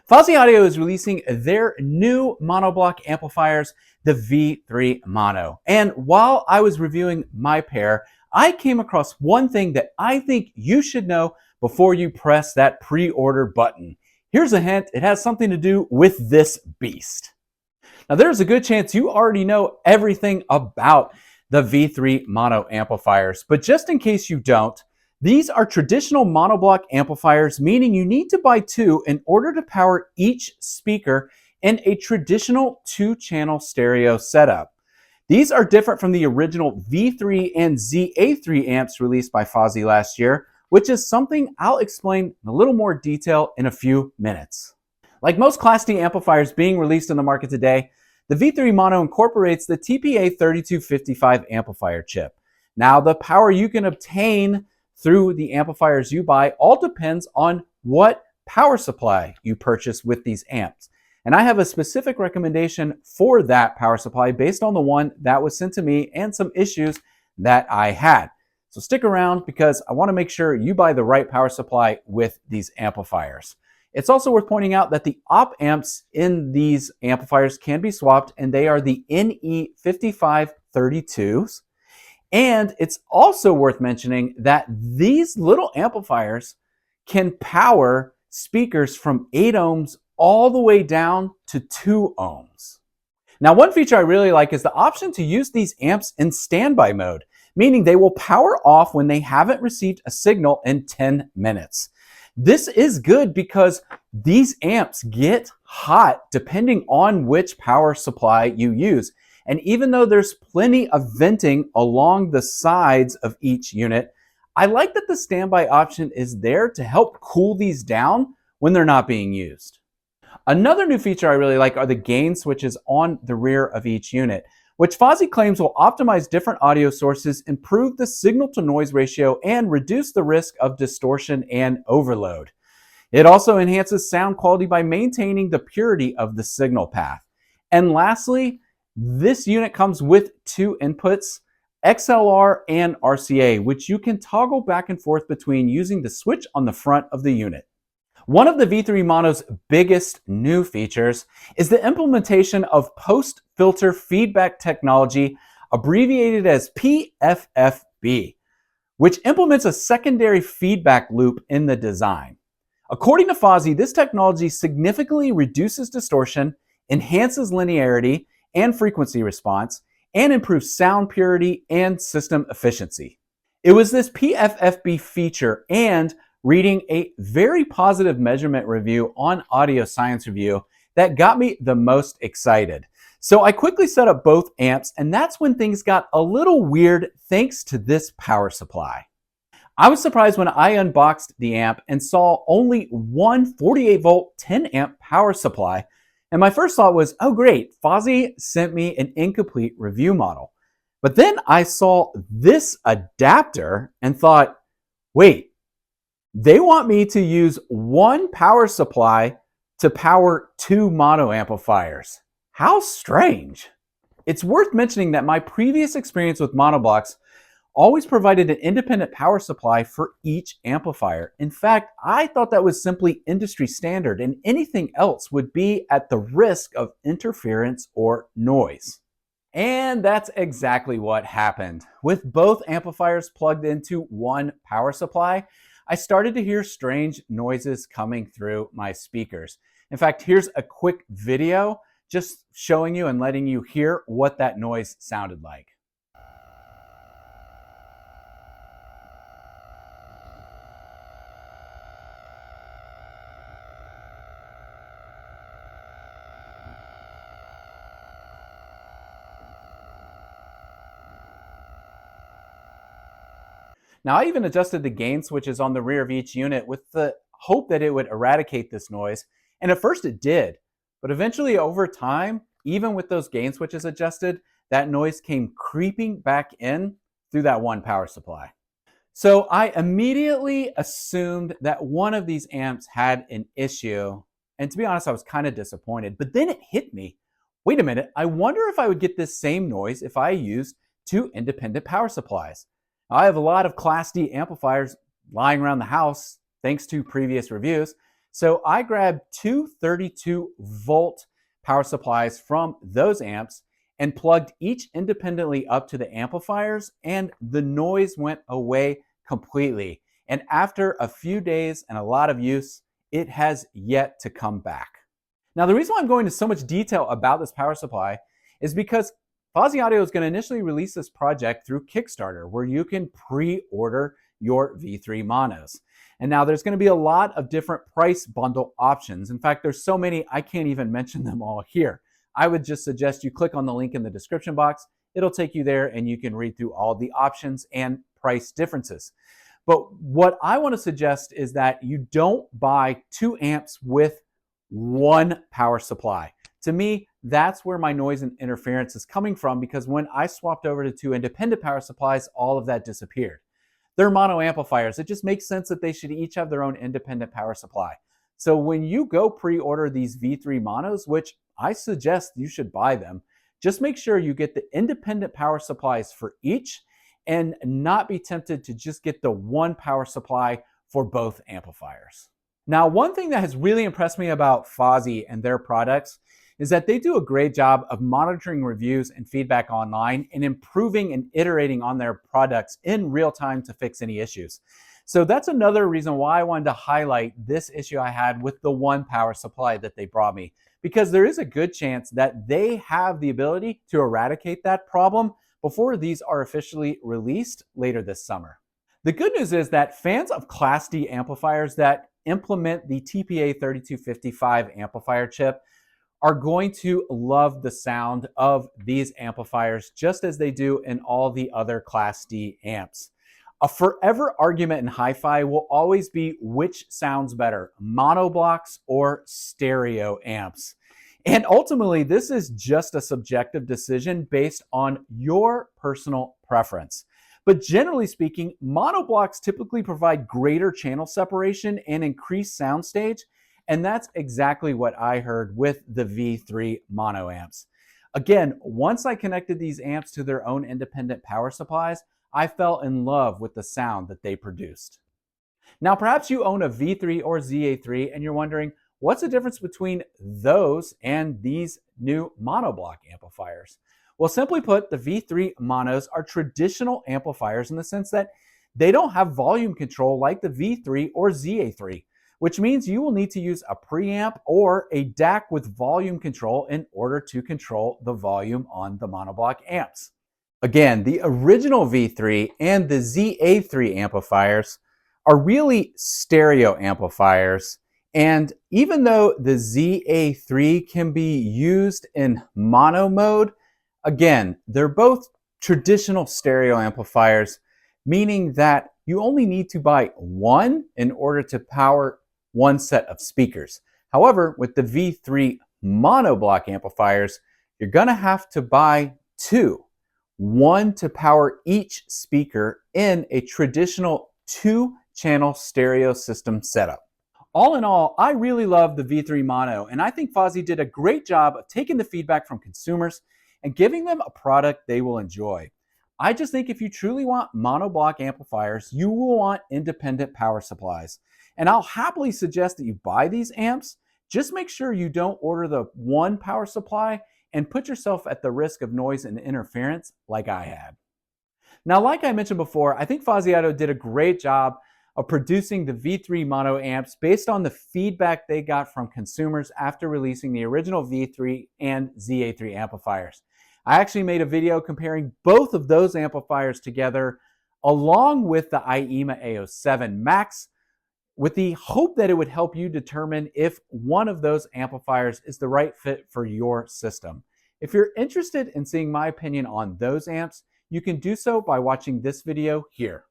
Fosi Audio is releasing their new monoblock amplifiers, the V3 Mono. And while I was reviewing my pair, I came across one thing that I think you should know before you press that pre-order button. Here's a hint, it has something to do with this beast. Now there's a good chance you already know everything about the V3 Mono amplifiers, but just in case you don't, these are traditional monoblock amplifiers, meaning you need to buy two in order to power each speaker in a traditional two-channel stereo setup. These are different from the original V3 and ZA3 amps released by Fosi last year, which is something I'll explain in a little more detail in a few minutes. Like most Class D amplifiers being released in the market today, the V3 Mono incorporates the TPA3255 amplifier chip. Now, the power you can obtain through the amplifiers you buy all depends on what power supply you purchase with these amps. And I have a specific recommendation for that power supply based on the one that was sent to me and some issues that I had. So stick around because I want to make sure you buy the right power supply with these amplifiers. It's also worth pointing out that the op amps in these amplifiers can be swapped, and they are the NE5532s. And it's also worth mentioning that these little amplifiers can power speakers from 8 ohms all the way down to 2 ohms. Now, one feature I really like is the option to use these amps in standby mode, meaning they will power off when they haven't received a signal in 10 minutes. This is good because these amps get hot depending on which power supply you use. And even though there's plenty of venting along the sides of each unit, I like that the standby option is there to help cool these down when they're not being used. Another new feature I really like are the gain switches on the rear of each unit, which Fosi claims will optimize different audio sources, improve the signal to noise ratio, and reduce the risk of distortion and overload. It also enhances sound quality by maintaining the purity of the signal path. And lastly, this unit comes with 2 inputs, XLR and RCA, which you can toggle back and forth between using the switch on the front of the unit. One of the V3 Mono's biggest new features is the implementation of post-filter feedback technology, abbreviated as PFFB, which implements a secondary feedback loop in the design. According to Fosi, this technology significantly reduces distortion, enhances linearity and frequency response, and improves sound purity and system efficiency. It was this PFFB feature and reading a very positive measurement review on Audio Science Review that got me the most excited. So I quickly set up both amps, and that's when things got a little weird thanks to this power supply. I was surprised when I unboxed the amp and saw only one 48 volt 10 amp power supply. And my first thought was, oh great, Fosi sent me an incomplete review model. But then I saw this adapter and thought, wait, they want me to use one power supply to power 2 mono amplifiers. How strange. It's worth mentioning that my previous experience with monoblocks always provided an independent power supply for each amplifier. In fact, I thought that was simply industry standard, and anything else would be at the risk of interference or noise. And that's exactly what happened. With both amplifiers plugged into one power supply, I started to hear strange noises coming through my speakers. In fact, here's a quick video just showing you and letting you hear what that noise sounded like. Now, I even adjusted the gain switches on the rear of each unit with the hope that it would eradicate this noise. And at first it did, but eventually over time, even with those gain switches adjusted, that noise came creeping back in through that one power supply. So I immediately assumed that one of these amps had an issue. And to be honest, I was kind of disappointed, but then it hit me. Wait a minute, I wonder if I would get this same noise if I used 2 independent power supplies. I have a lot of Class D amplifiers lying around the house thanks to previous reviews. So I grabbed two 32-volt power supplies from those amps and plugged each independently up to the amplifiers, and the noise went away completely. And after a few days and a lot of use, it has yet to come back. Now, the reason why I'm going into so much detail about this power supply is because Fosi Audio is going to initially release this project through Kickstarter, where you can pre-order your V3 monos. And now there's going to be a lot of different price bundle options. In fact, there's so many, I can't even mention them all here. I would just suggest you click on the link in the description box. It'll take you there and you can read through all the options and price differences. But what I want to suggest is that you don't buy 2 amps with one power supply. To me, that's where my noise and interference is coming from, because when I swapped over to 2 independent power supplies, all of that disappeared. They're mono amplifiers. It just makes sense that they should each have their own independent power supply. So when you go pre-order these V3 monos, which I suggest you should buy them, just make sure you get the independent power supplies for each and not be tempted to just get the one power supply for both amplifiers. Now, one thing that has really impressed me about Fosi and their products is that they do a great job of monitoring reviews and feedback online and improving and iterating on their products in real time to fix any issues. So that's another reason why I wanted to highlight this issue I had with the one power supply that they brought me, because there is a good chance that they have the ability to eradicate that problem before these are officially released later this summer. The good news is that fans of Class D amplifiers that implement the TPA3255 amplifier chip are going to love the sound of these amplifiers just as they do in all the other Class D amps. A forever argument in hi-fi will always be which sounds better, mono blocks or stereo amps. And ultimately, this is just a subjective decision based on your personal preference. But generally speaking, mono blocks typically provide greater channel separation and increased soundstage, and that's exactly what I heard with the V3 Mono Amps. Again, once I connected these amps to their own independent power supplies, I fell in love with the sound that they produced. Now, perhaps you own a V3 or ZA3 and you're wondering, what's the difference between those and these new monoblock amplifiers? Well, simply put, the V3 monos are traditional amplifiers in the sense that they don't have volume control like the V3 or ZA3, which means you will need to use a preamp or a DAC with volume control in order to control the volume on the monoblock amps. Again, the original V3 and the ZA3 amplifiers are really stereo amplifiers, and even though the ZA3 can be used in mono mode, again, they're both traditional stereo amplifiers, meaning that you only need to buy one in order to power one set of speakers. However, with the V3 monoblock amplifiers, you're going to have to buy two. One to power each speaker in a traditional 2-channel stereo system setup. All in all, I really love the V3 Mono, and I think Fosi did a great job of taking the feedback from consumers and giving them a product they will enjoy. I just think if you truly want monoblock amplifiers, you will want independent power supplies. And I'll happily suggest that you buy these amps. Just make sure you don't order the one power supply and put yourself at the risk of noise and interference like I had. Now, like I mentioned before, I think Fosi Audio did a great job of producing the V3 Mono amps based on the feedback they got from consumers after releasing the original V3 and ZA3 amplifiers. I actually made a video comparing both of those amplifiers together along with the IEMA A07 Max, with the hope that it would help you determine if one of those amplifiers is the right fit for your system. If you're interested in seeing my opinion on those amps, you can do so by watching this video here.